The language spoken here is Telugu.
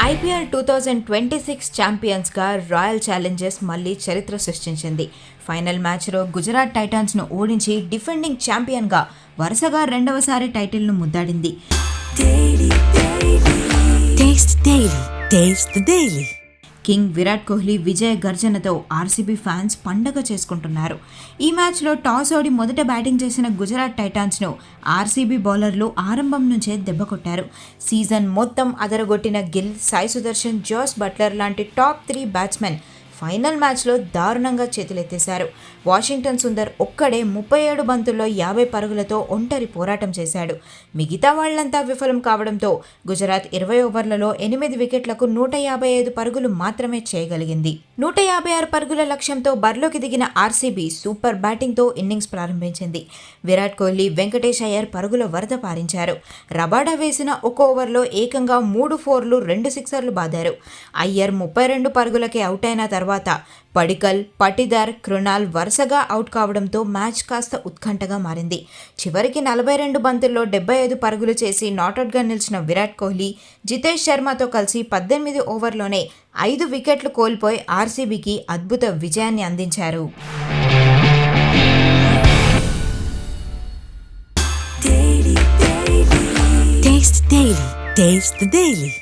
ఐపీఎల్ 2026 ఛాంపియన్స్గా రాయల్ ఛాలెంజర్స్ మళ్లీ చరిత్ర సృష్టించింది. ఫైనల్ మ్యాచ్లో గుజరాత్ టైటాన్స్ను ఓడించి డిఫెండింగ్ ఛాంపియన్గా వరుసగా రెండవసారి టైటిల్ను ముద్దాడింది. కింగ్ విరాట్ కోహ్లీ విజయ గర్జనతో ఆర్సీబీ ఫ్యాన్స్ పండగ చేసుకుంటున్నారు. ఈ మ్యాచ్లో టాస్ ఓడి మొదట బ్యాటింగ్ చేసిన గుజరాత్ టైటాన్స్ను ఆర్సీబీ బౌలర్లు ఆరంభం నుంచే దెబ్బకొట్టారు. సీజన్ మొత్తం అదరగొట్టిన గిల్, సాయి సుదర్శన్, జోస్ బట్లర్ లాంటి టాప్ 3 బ్యాట్స్మెన్ ఫైనల్ మ్యాచ్లో దారుణంగా చేతులెత్తేశారు. వాషింగ్టన్ సుందర్ ఒక్కడే 37 బంతుల్లో 50 పరుగులతో ఒంటరి పోరాటం చేశాడు. మిగతా వాళ్లంతా విఫలం కావడంతో గుజరాత్ 20 ఓవర్లలో 8 వికెట్లకు 155 పరుగులు మాత్రమే చేయగలిగింది. 156 పరుగుల లక్ష్యంతో బరిలోకి దిగిన ఆర్సీబీ సూపర్ బ్యాటింగ్తో ఇన్నింగ్స్ ప్రారంభించింది. విరాట్ కోహ్లీ, వెంకటేష్ అయ్యర్ పరుగుల వరద పారించారు. రబాడా వేసిన ఒక ఓవర్లో ఏకంగా 3 4లు 2 సిక్సర్లు బాదారు. అయ్యర్ 32 పరుగులకే అవుట్ అయిన తర్వాత పడికల్, పటిదార్, కృణాల్ వరుసగా అవుట్ కావడంతో మ్యాచ్ కాస్త ఉత్కంఠగా మారింది. చివరికి 42 బంతుల్లో 75 పరుగులు చేసి నాట్అవుట్గా నిలిచిన విరాట్ కోహ్లీ, జితేష్ శర్మతో కలిసి 18 ఓవర్లోనే 5 వికెట్లు కోల్పోయి ఆర్సీబీకి అద్భుత విజయాన్ని అందించారు. Taste the Daily.